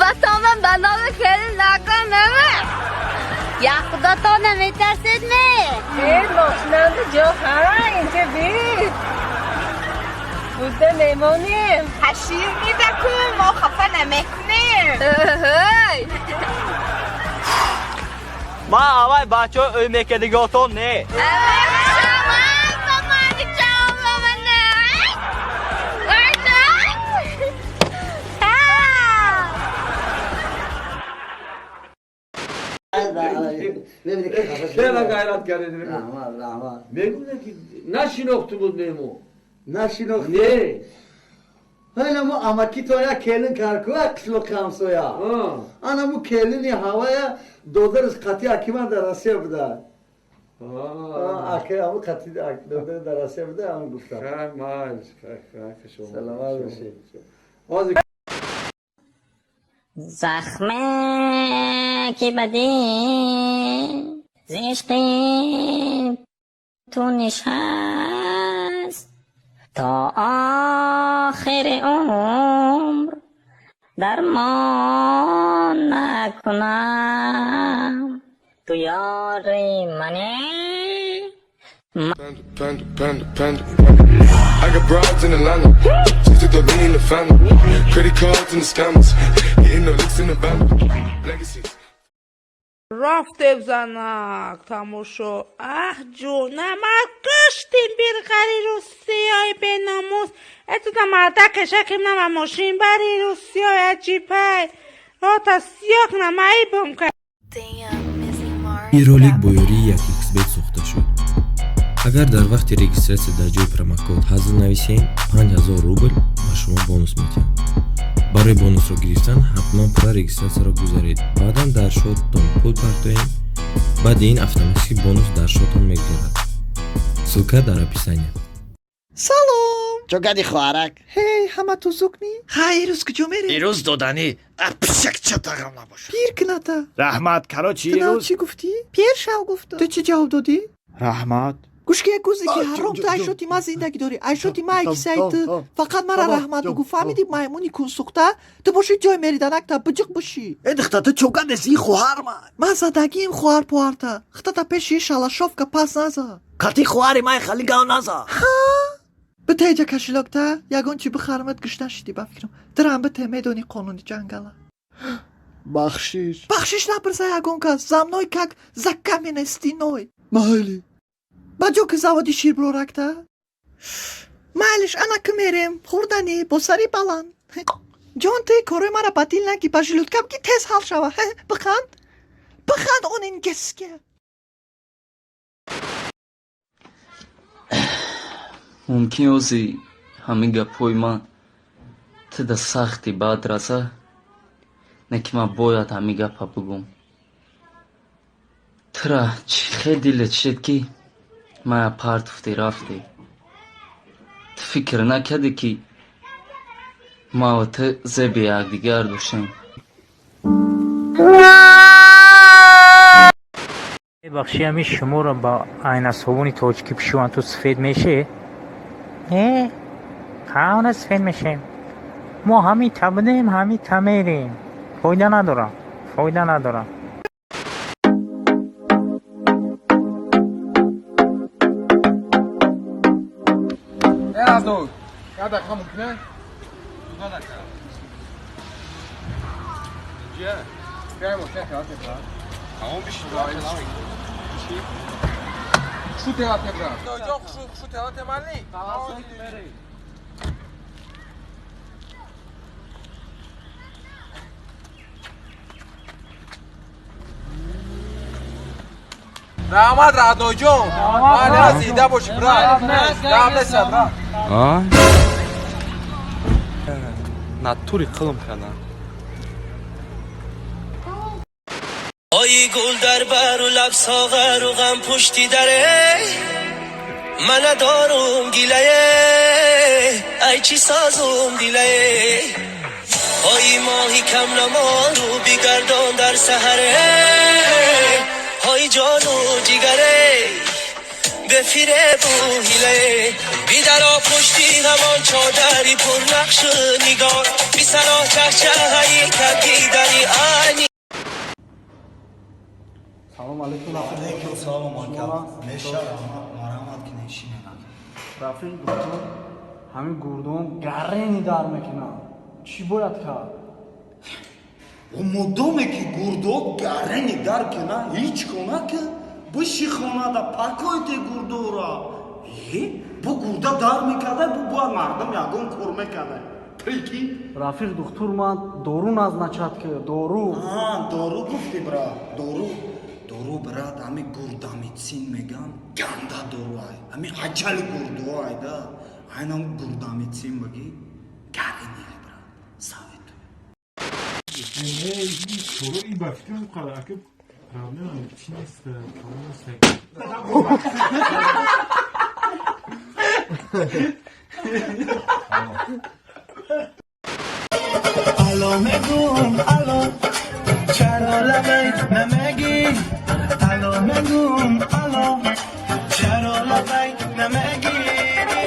دستم بنداز خیلی نکنم یا خدا تا نمیترسید نه این ماشینم جا هره اینجا بید بوده میمونیم هشیر میده کن ما خفه نمیکنیم ما اول بچه ها اومه دیگه تو نه چرا غیرت کردی؟ رحمت میگونه که نشناخته بود میمون نشیناختی؟ نه هینا مو اماکی تو یا کلین کارکو اکسلو کامسویا انا مو کلینی هوایا دودرس قطی اکیمان در آسیا بوده اکی امو قطی دودر در آسیا بوده امو گفتم خیلی مال خیلی شما سلامت باشی زخمه که بدی زشقی تو نشست تا آخر عمر درمان نکنم تو یاری منی I got broads in Atlanta, just took the lean in the family, credit cards and the scammers, getting no licks in the band, legacies. رفته زنک تماشا نمک گشتیم بیر غری روسیای به ناموس اتو مردک شکم نمه ماشین بری روسیای عجیبه را تا سیاک نمایی بم که این رولик бо ёрии 1xbet сохта шуд. Агар дар вақти регистратсия дар ҷои промокод ҳазл нависем 5000 рубл ба шумо бонус медиҳам. барои бонусро гирифтан ҳатман пурра регистратсияро гузаред. баъдан дар шоттон пул партоем. баъди ин автоматики бонус дар шотон мегузарад. ссилка дар описание. салом ҷогади хоҳарак ҳей ҳама ту зукни ирӯз куҷо мерӣ ирӯз доданӣ пишакча тағам набош пир кната раҳмат карочи тна ирӯз чӣ гуфтӣ пир шав гуфта ту чӣ ҷавоб додӣ раҳмат гӯшки як гӯзе ки ҳаром ту айшоти ма зиндагӣ дорӣ айшоти ма кисаи ту фақат мара раҳмат бугӯ фаҳмидӣ маймуни кунсухта ту бошӣ ҷой мериданакта биҷиқ бошӣ эдихта ту чӯгадеси хоҳар ма ма задагиим хоҳар поҳарта хитата пеши шалашовка пас наза қати хоҳари май хали гав наза битеҷа кашилокта ягон чӣ бихарамат гӯшта шидӣ ба фикрам дирам бите медонӣ қонуни ҷангала бахшиш бахшиш напирса ягон кас замной как закаменести ной майли ба ҷо ки заводи шир буроракта майлиш ана ки мерем хурдани бо сари баланд ҷон ти корои мара ба дил наги ба жилуткам ки тез ҳал шава биханд онин геске мумкин ози ҳамин гапҳои ман тида сахти бад раса не ки ман бояд ҳамин гапа бигӯм тира чӣ хел дилет шид ки мая партуфтӣ рафтӣ ту фикр накардӣ ки ман ва ту зеби якдигар доштем бахши ҳами шуморо ба айнасобуни тоҷикӣ пишован ту сафед мешӣ ҳана сафед мешем мо ҳамин та будем ҳамин та мерем фоида надорам раҳмат раҳдойҷон майли аз зинда бошӣ брат гап неса брат натури қилм кардам آیی گل در بر و لب ساغر و غم پشتی دره من ندارم گیله ای چی سازم دیله آیی ماهی کم نمان رو بیگردان در سحره های جان و جیگره به فیره بوهیله بیدرا پشتی همان چادری پر نقش نگار بی سرا چهچه هایی کردی دری آنی سلام علیکم. علیکم سلام آقا. میشه مرحمت کنی شینا. رفیق گفتم همین گردون گرینی دار میکنه. چی باید کرد؟ و مدامی که گردو گرینی دار کنه هیچ کنه که بشی خانه دا پاکویت گردو را. بو گرده دار میکرده بو باید مردم یگون کور میکنه. پریکی؟ رفیق دکتر من دارو نزنچد که دارو. دارو گفتی برا دارو برات همی گردامیتسین میگن گنده دارو های همی عجل گردو های دا این هم گردامیتسین بگی گرینی های برات ساوی تو این سورو این بفتی هم قرار که رامه چی نیست الو میگم الو چرا لبی نمیگی الو میگم الو چرا لبی نمیگی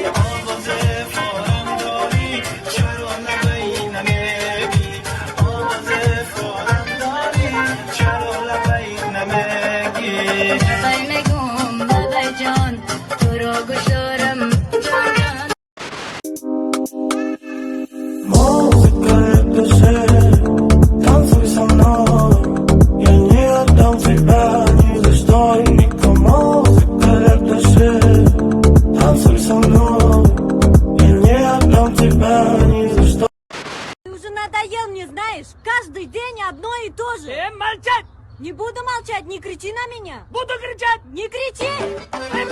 آواز فارم داری چرا لبی نمیگی آواز فارم داری چرا لبی نمیگی لبی میگم لبی جان تو رو گشارم جان Танцуй со мной, я не отдам тебя ни за что, никому музыка лет души. Танцуй со мной, я не отдам тебя ни за что. Ты уже надоел мне, знаешь, каждый день одно и то же. Молчать! Не буду молчать, не кричи на меня. Буду кричать! Не кричи!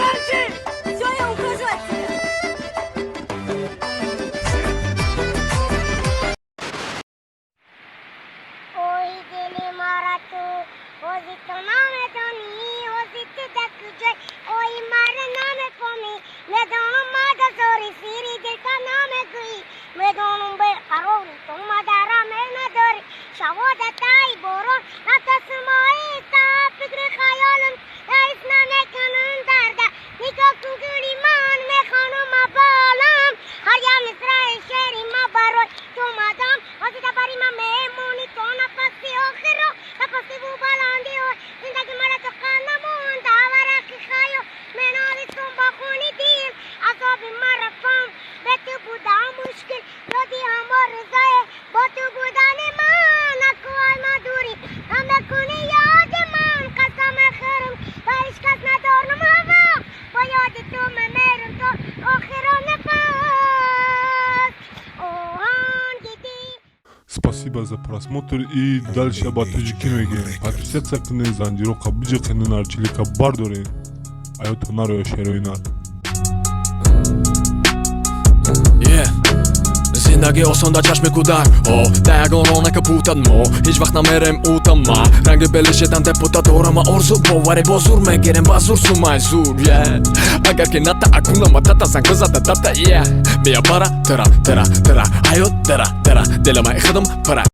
Молчи! Все, я ухожу от тебя. Спасибо за просмотр и дальше об таджики мегем. Подписаться канал Занжирока бижи канал арчилика бар дорин. Айото наро шероинат. زندگی آسان در چشم کودک دگانانه که پوتد ما هیچ وقت نمیرم اوتم ما رنگ بلشتن تپوتا دارم آرزو باوری با زور میگیرم با زور سومای زور اگر که نتا اکونا ما تتا سنگ بزده تتا بیا برا ترا ایو ترا دل ما خدم پرا